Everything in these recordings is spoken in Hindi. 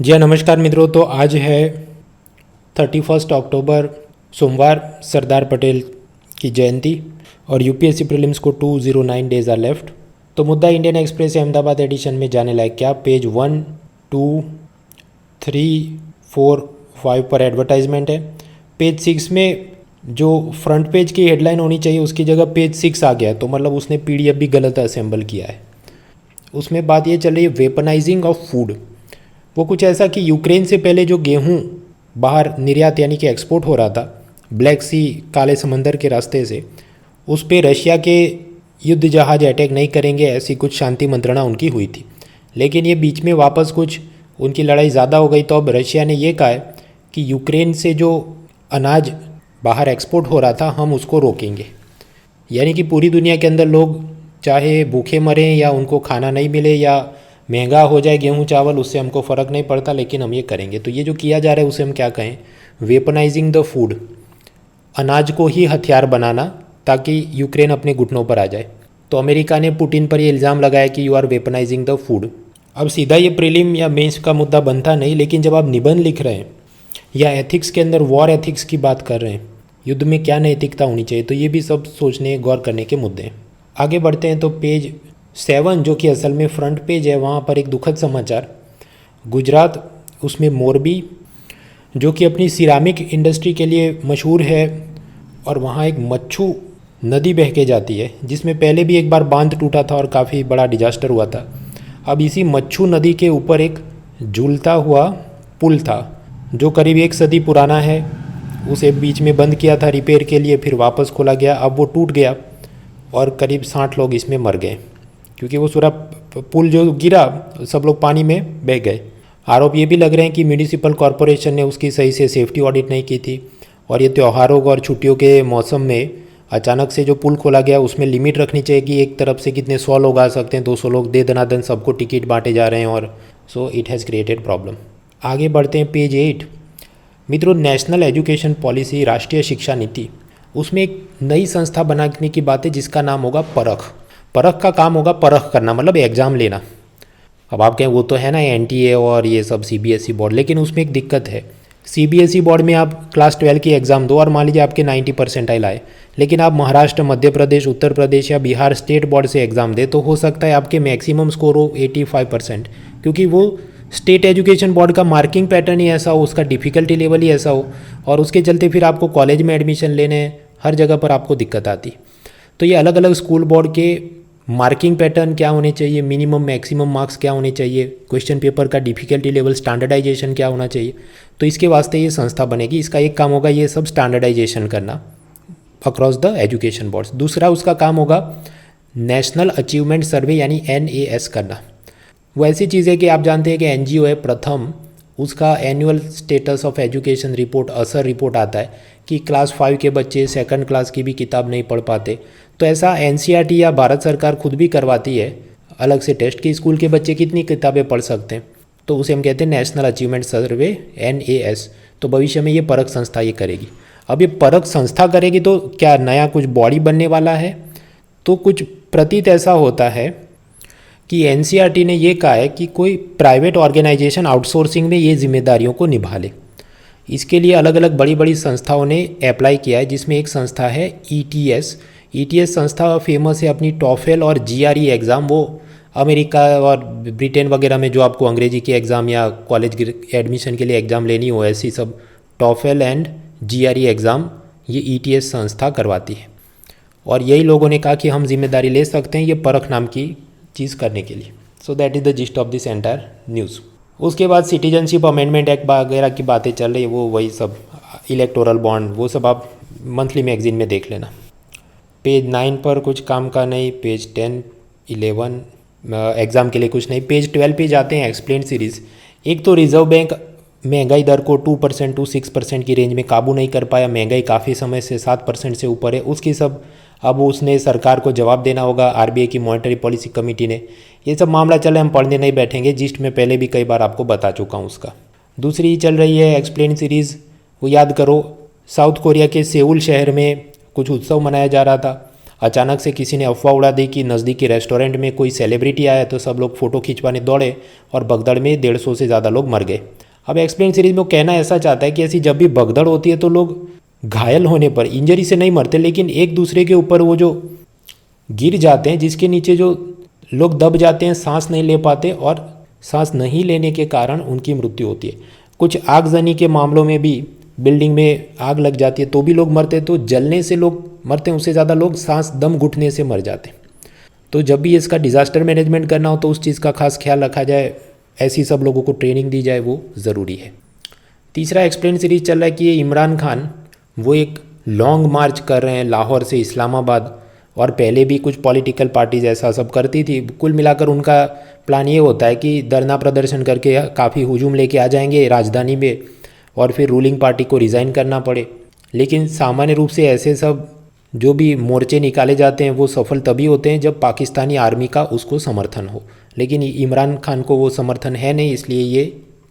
जी हाँ, नमस्कार मित्रों। तो आज है 31 अक्टूबर, सोमवार, सरदार पटेल की जयंती और यूपीएससी प्रीलिम्स को 209 डेज आर लेफ्ट। तो मुद्दा इंडियन एक्सप्रेस अहमदाबाद एडिशन में जाने लायक क्या, पेज 1, 2, 3, 4, 5 पर एडवर्टाइजमेंट है। पेज 6 में जो फ्रंट पेज की हेडलाइन होनी चाहिए उसकी जगह पेज 6 आ गया है, तो मतलब उसने पीडीएफ भी गलत असेंबल किया है। उसमें बात ये चल रही है वेपनाइजिंग ऑफ फूड। वो कुछ ऐसा कि यूक्रेन से पहले जो गेहूं बाहर निर्यात यानी कि एक्सपोर्ट हो रहा था ब्लैक सी, काले समंदर के रास्ते से, उस पर रशिया के युद्ध जहाज अटैक नहीं करेंगे, ऐसी कुछ शांति मंत्रणा उनकी हुई थी। लेकिन ये बीच में वापस कुछ उनकी लड़ाई ज़्यादा हो गई, तो अब रशिया ने ये कहा है कि यूक्रेन से जो अनाज बाहर एक्सपोर्ट हो रहा था हम उसको रोकेंगे। यानी कि पूरी दुनिया के अंदर लोग चाहे भूखे मरें या उनको खाना नहीं मिले या महंगा हो जाए गेहूं चावल, उससे हमको फ़र्क नहीं पड़ता, लेकिन हम ये करेंगे। तो ये जो किया जा रहा है उसे हम क्या कहें, वेपनाइजिंग द फूड। अनाज को ही हथियार बनाना ताकि यूक्रेन अपने घुटनों पर आ जाए। तो अमेरिका ने पुतिन पर ये इल्ज़ाम लगाया कि you are weaponising the food. अब सीधा ये प्रीलिम या मेंस का मुद्दा बनता नहीं, लेकिन जब आप निबंध लिख रहे हैं या एथिक्स के अंदर वॉर एथिक्स की बात कर रहे हैं, युद्ध में क्या नैतिकता होनी चाहिए, तो ये भी सब सोचने गौर करने के मुद्दे हैं। आगे बढ़ते हैं तो पेज 7 जो कि असल में फ्रंट पेज है, वहाँ पर एक दुखद समाचार। गुजरात, उसमें मोरबी जो कि अपनी सिरामिक इंडस्ट्री के लिए मशहूर है, और वहाँ एक मच्छू नदी बह के जाती है, जिसमें पहले भी एक बार बांध टूटा था और काफ़ी बड़ा डिजास्टर हुआ था। अब इसी मच्छू नदी के ऊपर एक झूलता हुआ पुल था जो करीब 1 सदी पुराना है। उसे बीच में बंद किया था रिपेयर के लिए, फिर वापस खोला गया। अब वो टूट गया और करीब 60 लोग इसमें मर गए, क्योंकि वो पूरा पुल जो गिरा सब लोग पानी में बह गए। आरोप ये भी लग रहे हैं कि म्यूनिसिपल कॉरपोरेशन ने उसकी सही से सेफ्टी ऑडिट नहीं की थी, और ये त्योहारों और छुट्टियों के मौसम में अचानक से जो पुल खोला गया उसमें लिमिट रखनी चाहिए कि एक तरफ से कितने 100 लोग आ सकते हैं। 200 लोग दे दनादन सबको टिकट बांटे जा रहे हैं, और so it has created problem. आगे बढ़ते हैं पेज 8। मित्रों, नेशनल एजुकेशन पॉलिसी, राष्ट्रीय शिक्षा नीति, उसमें एक नई संस्था बनाने की बात है जिसका नाम होगा परख। परख का काम होगा परख करना, मतलब एग्ज़ाम लेना। अब आप कहें वो तो है ना एनटीए और ये सब सीबीएसई बोर्ड, लेकिन उसमें एक दिक्कत है। सीबीएसई बोर्ड में आप क्लास 12 की एग्ज़ाम दो और मान लीजिए आपके 90 परसेंटाइल आए, लेकिन आप महाराष्ट्र, मध्य प्रदेश, उत्तर प्रदेश या बिहार स्टेट बोर्ड से एग्ज़ाम दे, तो हो सकता है आपके मैक्सिमम स्कोर हो 85%, क्योंकि वो स्टेट एजुकेशन बोर्ड का मार्किंग पैटर्न ही ऐसा हो, उसका डिफ़िकल्टी लेवल ही ऐसा हो, और उसके चलते फिर आपको कॉलेज में एडमिशन लेने हर जगह पर आपको दिक्कत आती। तो ये अलग अलग स्कूल बोर्ड के मार्किंग पैटर्न क्या होने चाहिए, मिनिमम मैक्सिमम मार्क्स क्या होने चाहिए, क्वेश्चन पेपर का डिफ़िकल्टी लेवल, स्टैंडर्डाइजेशन क्या होना चाहिए, तो इसके वास्ते ये संस्था बनेगी। इसका एक काम होगा ये सब स्टैंडर्डाइजेशन करना अक्रॉस द एजुकेशन बोर्ड्स। दूसरा उसका काम होगा नेशनल अचीवमेंट सर्वे यानी NAS करना। वो ऐसी चीज़ है कि आप जानते हैं कि NGO है प्रथम, उसका annual status of education report, असर रिपोर्ट आता है कि क्लास 5 के बच्चे सेकंड क्लास की भी किताब नहीं पढ़ पाते। तो ऐसा NCERT या भारत सरकार खुद भी करवाती है अलग से टेस्ट कि स्कूल के बच्चे कितनी किताबें पढ़ सकते हैं, तो उसे हम कहते हैं नेशनल अचीवमेंट सर्वे NAS। तो भविष्य में ये परख संस्था ये करेगी। अब ये परख संस्था करेगी तो क्या नया कुछ बॉडी बनने वाला है, तो कुछ प्रतीत ऐसा होता है कि NCERT ने ये कहा है कि कोई प्राइवेट ऑर्गेनाइजेशन आउटसोर्सिंग में ये जिम्मेदारियों को निभा ले। इसके लिए अलग अलग बड़ी बड़ी संस्थाओं ने अप्लाई किया है, जिसमें एक संस्था है ETS संस्था फेमस है अपनी टॉफेल और GRE एग्ज़ाम। वो अमेरिका और ब्रिटेन वगैरह में जो आपको अंग्रेजी की एग्ज़ाम या कॉलेज एडमिशन के लिए एग्ज़ाम लेनी हो, ऐसी सब टॉफेल एंड GRE एग्ज़ाम ये ETS संस्था करवाती है। और यही लोगों ने कहा कि हम जिम्मेदारी ले सकते हैं ये परख नाम की चीज़ करने के लिए। So that is the gist of this entire news. उसके बाद सिटीजनशिप अमेंडमेंट एक्ट वगैरह की बातें चल रही है, वो वही सब इलेक्टोरल बॉन्ड, वो सब आप मंथली मैगजीन में देख लेना। पेज 9 पर कुछ काम का नहीं, पेज 10, 11 एग्ज़ाम के लिए कुछ नहीं। पेज 12 पे जाते हैं, एक्सप्लेन सीरीज़। एक तो रिजर्व बैंक महंगाई दर को 2% to 6% की रेंज में काबू नहीं कर पाया, महंगाई काफ़ी समय से 7% से ऊपर है। उसकी सब अब उसने सरकार को जवाब देना होगा, RBI की मॉनेटरी पॉलिसी कमेटी ने। ये सब मामला चल रहा है, हम पढ़ने नहीं बैठेंगे, जिस्ट में पहले भी कई बार आपको बता चुका हूँ उसका। दूसरी चल रही है एक्सप्लेन सीरीज़, वो याद करो, साउथ कोरिया के सेउल शहर में कुछ उत्सव मनाया जा रहा था। अचानक से किसी ने अफवाह उड़ा दी कि नज़दीकी रेस्टोरेंट में कोई सेलिब्रिटी आया, तो सब लोग फ़ोटो खिंचवाने दौड़े और भगदड़ में 150 से ज़्यादा लोग मर गए। अब एक्सप्लेन सीरीज में वो कहना ऐसा चाहता है कि ऐसी जब भी भगदड़ होती है तो लोग घायल होने पर इंजरी से नहीं मरते, लेकिन एक दूसरे के ऊपर वो जो गिर जाते हैं, जिसके नीचे जो लोग दब जाते हैं, सांस नहीं ले पाते और सांस नहीं लेने के कारण उनकी मृत्यु होती है। कुछ आगजनी के मामलों में भी बिल्डिंग में आग लग जाती है तो भी लोग मरते हैं, तो जलने से लोग मरते हैं, उससे ज़्यादा लोग सांस दम घुटने से मर जाते हैं। तो जब भी इसका डिज़ास्टर मैनेजमेंट करना हो तो उस चीज़ का खास ख्याल रखा जाए, ऐसी सब लोगों को ट्रेनिंग दी जाए, वो ज़रूरी है। तीसरा एक्सप्लेन सीरीज चल रहा है कि ये इमरान खान वो एक लॉन्ग मार्च कर रहे हैं लाहौर से इस्लामाबाद, और पहले भी कुछ पॉलिटिकल पार्टीज ऐसा सब करती थी। कुल मिलाकर उनका प्लान ये होता है कि धरना प्रदर्शन करके काफ़ी हुजूम लेके आ जाएंगे राजधानी में और फिर रूलिंग पार्टी को रिज़ाइन करना पड़े। लेकिन सामान्य रूप से ऐसे सब जो भी मोर्चे निकाले जाते हैं वो सफल तभी होते हैं जब पाकिस्तानी आर्मी का उसको समर्थन हो, लेकिन इमरान खान को वो समर्थन है नहीं, इसलिए ये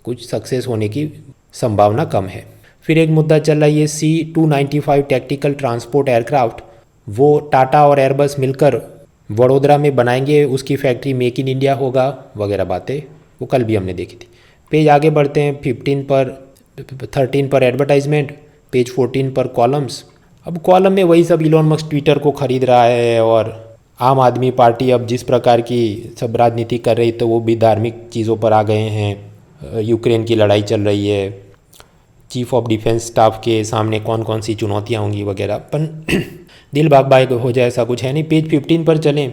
कुछ सक्सेस होने की संभावना कम है। फिर एक मुद्दा चल रहा है ये C-295 टैक्टिकल ट्रांसपोर्ट एयरक्राफ्ट, वो टाटा और एयरबस मिलकर वडोदरा में बनाएंगे, उसकी फैक्ट्री मेक इन इंडिया होगा वगैरह बातें, वो कल भी हमने देखी थी। पेज आगे बढ़ते हैं, 13 पर एडवर्टाइजमेंट, पेज 14 पर कॉलम्स। अब कॉलम में वही सब, इलॉन मस्क ट्विटर को खरीद रहा है और आम आदमी पार्टी अब जिस प्रकार की सब राजनीति कर रही, तो वो भी धार्मिक चीज़ों पर आ गए हैं। यूक्रेन की लड़ाई चल रही है, चीफ ऑफ डिफेंस स्टाफ के सामने कौन कौन सी चुनौतियाँ होंगी वगैरह, पर दिल बाग बाग हो जाए ऐसा कुछ है नहीं। पेज 15 पर चलें,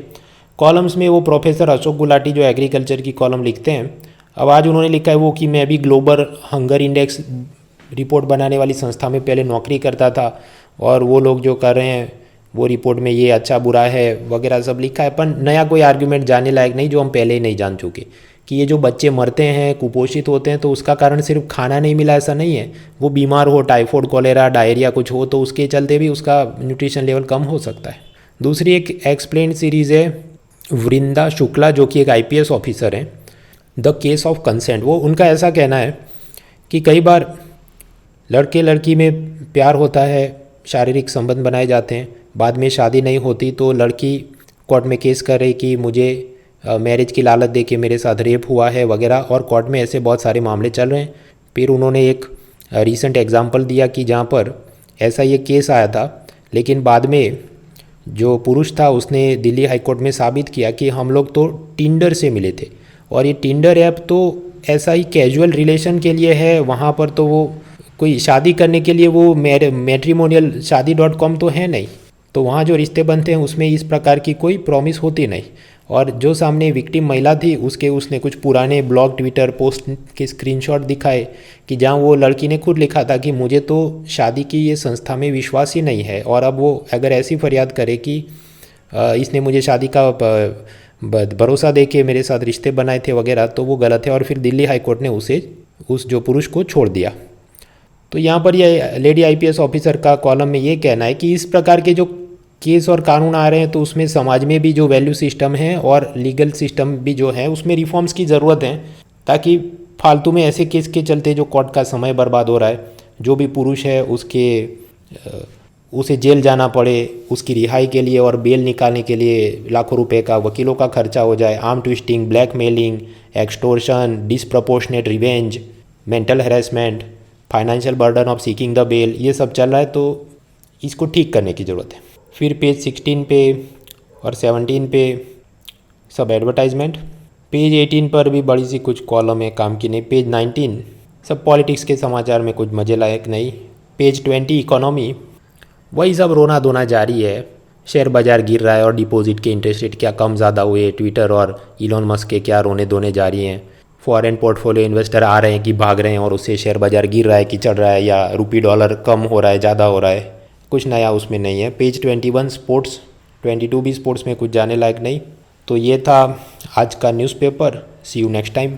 कॉलम्स में वो प्रोफेसर अशोक गुलाटी जो एग्रीकल्चर की कॉलम लिखते हैं, अब आज उन्होंने लिखा है वो कि मैं भी ग्लोबल हंगर इंडेक्स रिपोर्ट बनाने वाली संस्था में पहले नौकरी करता था और वो लोग जो कर रहे हैं वो रिपोर्ट में ये अच्छा बुरा है वगैरह सब लिखा है, पर नया कोई आर्ग्यूमेंट जानने लायक नहीं जो हम पहले ही नहीं जान चुके। कि ये जो बच्चे मरते हैं, कुपोषित होते हैं, तो उसका कारण सिर्फ खाना नहीं मिला ऐसा नहीं है, वो बीमार हो, टाइफाइड, कॉलेरा, डायरिया कुछ हो तो उसके चलते भी उसका न्यूट्रिशन लेवल कम हो सकता है। दूसरी एक एक्सप्लेन सीरीज़ है वृंदा शुक्ला जो कि एक IPS ऑफिसर हैं, द केस ऑफ कंसेंट। वो उनका ऐसा कहना है कि कई बार लड़के लड़की में प्यार होता है, शारीरिक संबंध बनाए जाते हैं, बाद में शादी नहीं होती तो लड़की कोर्ट में केस कर रही कि मुझे मैरिज की लालच दे के मेरे साथ रेप हुआ है वगैरह, और कोर्ट में ऐसे बहुत सारे मामले चल रहे हैं। फिर उन्होंने एक रीसेंट एग्जांपल दिया कि जहाँ पर ऐसा ये केस आया था, लेकिन बाद में जो पुरुष था उसने दिल्ली हाई कोर्ट में साबित किया कि हम लोग तो टिंडर से मिले थे, और ये टिंडर ऐप तो ऐसा ही कैजुअल रिलेशन के लिए है, वहाँ पर तो वो कोई शादी करने के लिए वो मैट्रिमोनियल शादी.com तो है नहीं, तो वहाँ जो रिश्ते बनते हैं उसमें इस प्रकार की कोई प्रॉमिस होती नहीं। और जो सामने विक्टिम महिला थी उसने कुछ पुराने ब्लॉग, ट्विटर पोस्ट के स्क्रीनशॉट दिखाए कि जहाँ वो लड़की ने खुद लिखा था कि मुझे तो शादी की ये संस्था में विश्वास ही नहीं है, और अब वो अगर ऐसी फरियाद करे कि इसने मुझे शादी का भरोसा दे के मेरे साथ रिश्ते बनाए थे वगैरह, तो वो गलत है, और फिर दिल्ली हाई कोर्ट ने उस जो पुरुष को छोड़ दिया। तो यहाँ पर ये लेडी IPS ऑफिसर का कॉलम में ये कहना है कि इस प्रकार के जो केस और कानून आ रहे हैं तो उसमें समाज में भी जो वैल्यू सिस्टम है और लीगल सिस्टम भी जो है उसमें रिफॉर्म्स की ज़रूरत है, ताकि फालतू में ऐसे केस के चलते जो कोर्ट का समय बर्बाद हो रहा है, जो भी पुरुष है उसे जेल जाना पड़े उसकी रिहाई के लिए, और बेल निकालने के लिए लाखों रुपए का वकीलों का खर्चा हो जाए, arm twisting, blackmailing, extortion, disproportionate revenge, mental harassment, financial burden of seeking the bail, ये सब चल रहा है, तो इसको ठीक करने की ज़रूरत है। फिर पेज 16 पे और 17 पे सब एडवर्टाइजमेंट, पेज 18 पर भी बड़ी सी कुछ कॉलम है काम की नहीं, पेज 19 सब पॉलिटिक्स के समाचार में कुछ मज़े लायक नहीं, पेज 20 इकोनॉमी, वही सब रोना धोना जारी है, शेयर बाज़ार गिर रहा है और डिपॉजिट के इंटरेस्ट रेट क्या कम ज़्यादा हुए, ट्विटर और इलॉन मस्क के क्या रोने धोने जारी हैं, फॉरेन पोर्टफोलियो इन्वेस्टर आ रहे हैं कि भाग रहे हैं और उससे शेयर बाज़ार गिर रहा है कि चढ़ रहा है, या रुपी डॉलर कम हो रहा है ज़्यादा हो रहा है, कुछ नया उसमें नहीं है। पेज 21 स्पोर्ट्स, 22 भी स्पोर्ट्स में कुछ जाने लायक नहीं। तो ये था आज का newspaper. See you next time.